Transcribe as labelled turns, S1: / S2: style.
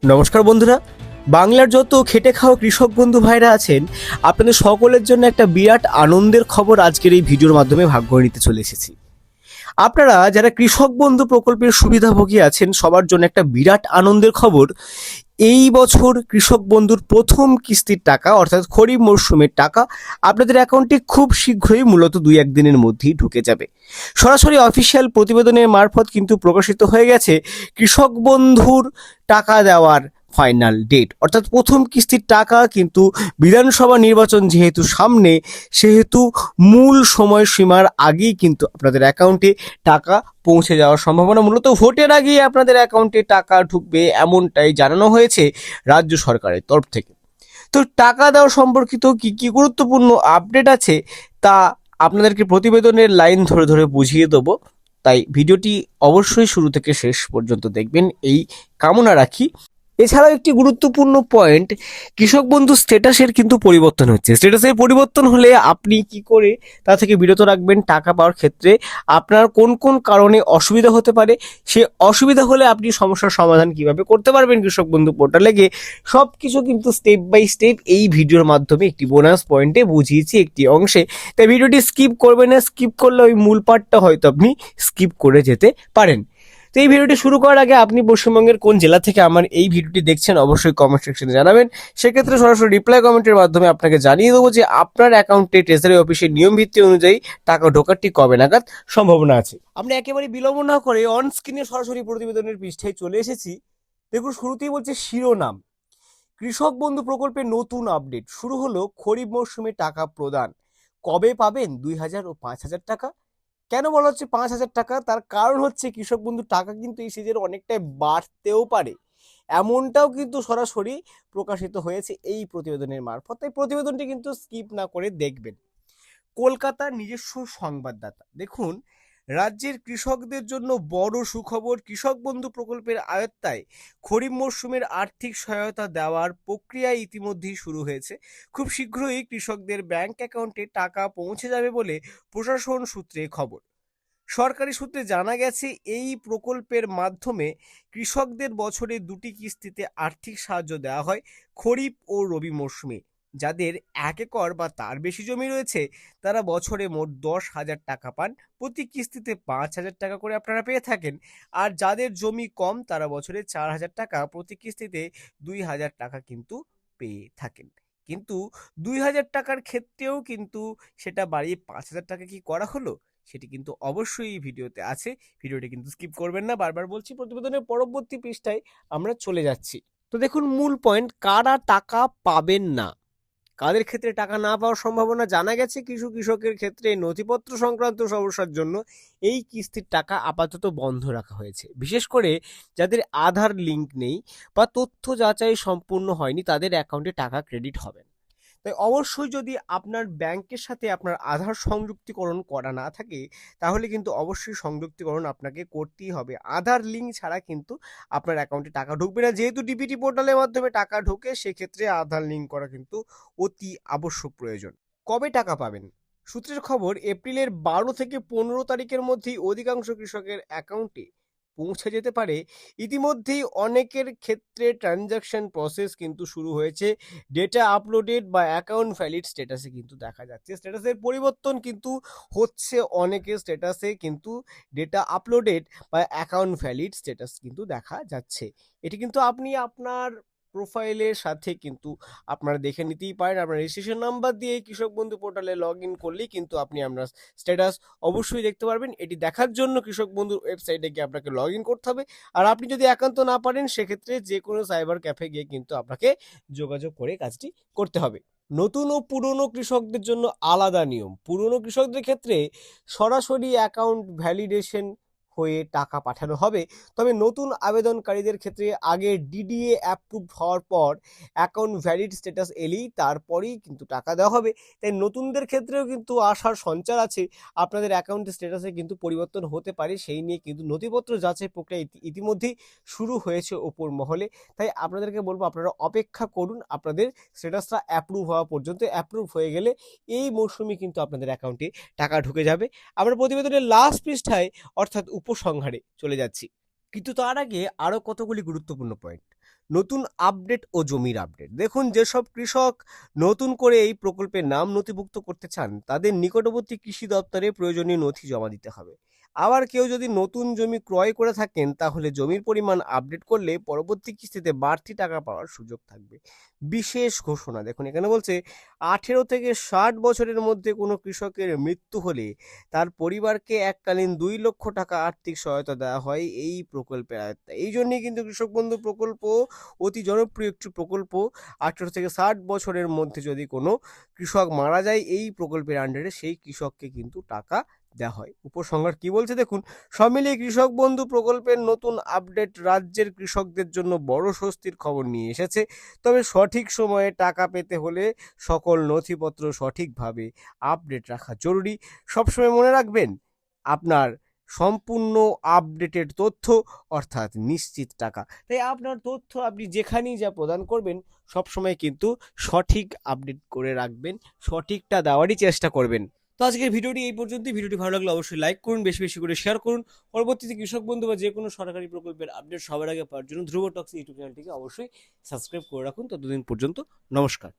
S1: নমস্কার বন্ধুরা, বাংলার যত খেটে খাওয়া কৃষক বন্ধু ভাইরা আছেন, আপনাদের সকলের জন্য একটা বিরাট আনন্দের খবর আজকের এই ভিডিওর মাধ্যমে ভাগ করে নিতে চলে এসেছি। আপনারা যারা কৃষক বন্ধু প্রকল্পের সুবিধাভোগী আছেন, সবার জন্য একটা বিরাট আনন্দের খবর। এই বছর কৃষক বন্ধুর প্রথম কিস্তির টাকা অর্থাৎ খরিফ মরশুমের টাকা আপনাদের অ্যাকাউন্টে খুব শীঘ্রই, মূলত 2-1 দিনের মধ্যেই ঢুকে যাবে। সরাসরি অফিসিয়াল প্রতিবেদনের মারফত কিন্তু প্রকাশিত হয়ে গেছে কৃষক বন্ধুর টাকা দেওয়ার ফাইনাল ডেট, অর্থাৎ প্রথম কিস্তির টাকা কিন্তু বিধানসভা নির্বাচন যেহেতু সামনে, সেহেতু মূল সময়সীমার আগেই কিন্তু আপনাদের অ্যাকাউন্টে টাকা পৌঁছে যাওয়ার সম্ভাবনা, মূলত ভোটের আগেই আপনাদের অ্যাকাউন্টে টাকা ঢুকবে এমনটাই জানানো হয়েছে রাজ্য সরকারের তরফ থেকে। তো টাকা দেওয়া সম্পর্কিত কি কি গুরুত্বপূর্ণ আপডেট আছে তা আপনাদেরকে প্রতিবেদনের লাইন ধরে ধরে বুঝিয়ে দেবো, তাই ভিডিওটি অবশ্যই শুরু থেকে শেষ পর্যন্ত দেখবেন এই কামনা রাখি। এছাড়াও একটি গুরুত্বপূর্ণ পয়েন্ট, কৃষক বন্ধু স্ট্যাটাসের কিন্তু পরিবর্তন হচ্ছে। স্ট্যাটাসের পরিবর্তন হলে আপনি কি করে তা থেকে বিরত রাখবেন টাকা পাওয়ার ক্ষেত্রে, আপনার কোন কোন কারণে অসুবিধা হতে পারে, সে অসুবিধা হলে আপনি সমস্যার সমাধান কিভাবে করতে পারবেন কৃষক বন্ধু পোর্টালে গিয়ে, সব কিছু কিন্তু স্টেপ বাই স্টেপ এই ভিডিওর মাধ্যমে একটি বোনাস পয়েন্টে বুঝিয়েছি একটি অংশে। তাই ভিডিওটি স্কিপ করবেন না, স্কিপ করলে ওই মূল পার্টটা হয়তো আপনি স্কিপ করে যেতে পারেন। তো এই ভিডিওটি শুরু করার আগে আপনি পশ্চিমবঙ্গের কোন জেলা থেকে আমার এই ভিডিওটি দেখছেন অবশ্যই কমেন্ট সেকশনে জানাবেন। সেক্ষেত্রে সরাসরি রিপ্লাই কমেন্টের মাধ্যমে আপনাকে জানিয়ে দেবো যে আপনার অ্যাকাউন্টে ট্রেজারি অফিসের নিয়ম ভিত্তি অনুযায়ী টাকা ঢোকারটি কবে নাগাদ সম্ভাবনা আছে। আমরা একেবারে বিলম্ব না করে অন স্ক্রিনে সরাসরি প্রতিবেদনের পৃষ্ঠায় চলে এসেছি। দেখুন, শুরুতেই বলছে শিরোনাম, কৃষক বন্ধু প্রকল্পের নতুন আপডেট শুরু হলো, খরিফ মরশুমে টাকা প্রদান। কবে পাবেন 2,000 ও 5,000 টাকা? কেন বলা হচ্ছে 5,000 টাকা? তার কারণ হচ্ছে কৃষক বন্ধু টাকা কিন্তু এই সিজনে অনেকটাই বাড়তেও পারে, এমনটাও কিন্তু সরাসরি প্রকাশিত হয়েছে এই প্রতিবেদনের মারফত। তাই প্রতিবেদনটি কিন্তু স্কিপ না করে দেখবেন। কলকাতার নিজস্ব সংবাদদাতা, দেখুন, রাজ্যের কৃষকদের জন্য বড় সুখবর, কৃষক বন্ধু প্রকল্পের আয়ত্তায় খরিফ মরশুমের আর্থিক সহায়তা দেওয়ার প্রক্রিয়া ইতিমধ্যেই শুরু হয়েছে। খুব শীঘ্রই কৃষকদের ব্যাংক অ্যাকাউন্টে টাকা পৌঁছে যাবে বলে প্রশাসন সূত্রে খবর। সরকারি সূত্রে জানা গেছে, এই প্রকল্পের মাধ্যমে কৃষকদের বছরে 2টি কিস্তিতে আর্থিক সাহায্য দেওয়া হয়। খরিফ ও রবি মরশুমে যাদের 1 একর বা তার বেশি জমি রয়েছে, তারা বছরে মোট 10,000 টাকা পান। প্রতি কিস্তিতে 5,000 টাকা করে আপনারা পেয়ে থাকেন। আর যাদের জমি কম, তারা বছরে 4,000 টাকা, প্রতি কিস্তিতে 2,000 টাকা কিন্তু পেয়ে থাকেন। কিন্তু 2,000 টাকার ক্ষেত্রেও কিন্তু সেটা বাড়িয়ে 5,000 টাকা কি করা হলো, সেটি কিন্তু অবশ্যই এই ভিডিওতে আছে। ভিডিওটি কিন্তু স্কিপ করবেন না, বারবার বলছি। প্রতিবেদনের পরবর্তী পৃষ্ঠায় আমরা চলে যাচ্ছি। তো দেখুন, মূল পয়েন্ট, কারা টাকা পাবেন না, কাদের ক্ষেত্রে টাকা না পাওয়ার সম্ভাবনা। জানা গেছে কিছু কৃষকের ক্ষেত্রে নথিপত্র সংক্রান্ত সমস্যার জন্য এই কিস্তির টাকা আপাতত বন্ধ রাখা হয়েছে। বিশেষ করে যাদের আধার লিঙ্ক নেই বা তথ্য যাচাই সম্পূর্ণ হয়নি, তাদের অ্যাকাউন্টে টাকা ক্রেডিট হবে না। তাই অবশ্যই যদি আপনার ব্যাংকের সাথে আপনার আধার সংযুক্তিকরণ করা না থাকে, তাহলে কিন্তু অবশ্যই সংযুক্তিকরণ আপনাকে করতেই হবে। আধার লিঙ্ক ছাড়া কিন্তু আপনার অ্যাকাউন্টে টাকা ঢুকবে না। যেহেতু ডিপিটি পোর্টালের মাধ্যমে টাকা ঢোকে, সেক্ষেত্রে আধার লিঙ্ক করা কিন্তু অতি আবশ্যক প্রয়োজন। কবে টাকা পাবেন? সূত্রের খবর, এপ্রিলের 12 থেকে 15 তারিখের মধ্যেই অধিকাংশ কৃষকের অ্যাকাউন্টে পৌঁছে যেতে পারে। ইতিমধ্যেই অনেকের ক্ষেত্রে ট্রানজাকশন প্রসেস কিন্তু শুরু হয়েছে। ডেটা আপলোডেড বা অ্যাকাউন্ট ভ্যালিড স্ট্যাটাসে কিন্তু দেখা যাচ্ছে। স্ট্যাটাসের পরিবর্তন কিন্তু হচ্ছে অনেকের স্ট্যাটাসে, কিন্তু ডেটা আপলোডেড বা অ্যাকাউন্ট ভ্যালিড স্ট্যাটাস কিন্তু দেখা যাচ্ছে। এটি কিন্তু আপনি আপনার প্রোফাইলের সাথে কিন্তু আপনারা দেখে নিতেই পারেন। আপনার রেজিস্ট্রেশন নাম্বার দিয়ে কৃষক বন্ধু পোর্টালে লগ ইন করলেই কিন্তু আপনি আপনার স্ট্যাটাস অবশ্যই দেখতে পারবেন। এটি দেখার জন্য কৃষক বন্ধুর ওয়েবসাইটে গিয়ে আপনাকে লগ ইন করতে হবে। আর আপনি যদি একান্ত না পারেন, সেক্ষেত্রে যে কোনো সাইবার ক্যাফে গিয়ে কিন্তু আপনাকে যোগাযোগ করে কাজটি করতে হবে। নতুন ও পুরনো কৃষকদের জন্য আলাদা নিয়ম। পুরনো কৃষকদের ক্ষেত্রে সরাসরি অ্যাকাউন্ট ভ্যালিডেশন হয়ে টাকা পাঠানো হবে। তবে নতুন আবেদনকারীদের ক্ষেত্রে আগে ডিডিএ অ্যাপ্রুভ হওয়ার পর অ্যাকাউন্ট ভ্যালিড স্ট্যাটাস এলেই তারপরেই কিন্তু টাকা দেওয়া হবে। তাই নতুনদের ক্ষেত্রেও কিন্তু আশার সঞ্চার আছে। আপনাদের অ্যাকাউন্টের স্ট্যাটাসে কিন্তু পরিবর্তন হতে পারে, সেই নিয়ে কিন্তু নথিপত্র যাচাই প্রক্রিয়া ইতিমধ্যেই শুরু হয়েছে ওপর মহলে। তাই আপনাদেরকে বলবো, আপনারা অপেক্ষা করুন আপনাদের স্ট্যাটাসটা অ্যাপ্রুভ হওয়া পর্যন্ত। অ্যাপ্রুভ হয়ে গেলে এই মরশুমে কিন্তু আপনাদের অ্যাকাউন্টে টাকা ঢুকে যাবে। আমরা প্রতিবেদনের লাস্ট পৃষ্ঠায় অর্থাৎ উপসংহারে চলে যাচ্ছি, কিন্তু তার আগে আরও কতগুলি গুরুত্বপূর্ণ পয়েন্ট। নতুন আপডেট ও জমির আপডেট। দেখুন, যেসব কৃষক নতুন করে এই প্রকল্পের নাম নথিভুক্ত করতে চান তাদের নিকটবর্তী কৃষি দপ্তরে প্রয়োজনীয় নথি জমা দিতে হবে। আবার কেউ যদি নতুন জমি ক্রয় করে থাকেন তাহলে জমির পরিমাণ আপডেট করলে পরবর্তী কিস্তিতে বাড়তি টাকা পাওয়ার সুযোগ থাকবে। বিশেষ ঘোষণা, দেখুন এখানে বলছে 18 থেকে 60 বছরের মধ্যে কোনো কৃষকের মৃত্যু হলে তার পরিবারকে এককালীন 2 লক্ষ টাকা আর্থিক সহায়তা দেওয়া হয় এই প্রকল্পের আওতায়। এই জন্যই কিন্তু কৃষক বন্ধু প্রকল্প অতি জনপ্রিয় একটি প্রকল্প। 18 থেকে 60 বছরের মধ্যে যদি কোনো কৃষক মারা যায় এই প্রকল্পের আন্ডারে, সেই কৃষককে কিন্তু টাকা দেওয়া হয়। উপসংহার কি বলছে দেখুন, সব মিলিয়ে কৃষক বন্ধু প্রকল্পের নতুন আপডেট রাজ্যের কৃষকদের জন্য বড় স্বস্তির খবর নিয়ে এসেছে। তবে সঠিক সময়ে টাকা পেতে হলে সকল নথিপত্র সঠিকভাবে আপডেট রাখা জরুরি। সবসময় মনে রাখবেন, আপনার সম্পূর্ণ আপডেটেড তথ্য অর্থাৎ নিশ্চিত টাকা। তাই আপনার তথ্য আপনি যেখানেই যা প্রদান করবেন সবসময় কিন্তু সঠিক আপডেট করে রাখবেন, সঠিকটা দেওয়ারই চেষ্টা করবেন। তো আজকের ভিডিওটি এই পর্যন্তই। ভিডিওটি ভালো লাগলে অবশ্যই লাইক করুন, বেশি বেশি করে শেয়ার করুন। পরবর্তীতে কৃষক বন্ধু বা যে কোনো সরকারি প্রকল্পের আপডেট সবার আগে পাওয়ার জন্য ধ্রুব টক্স ইউটিউব চ্যানেলটিকে অবশ্যই সাবস্ক্রাইব করে রাখুন। ততদিন পর্যন্ত নমস্কার।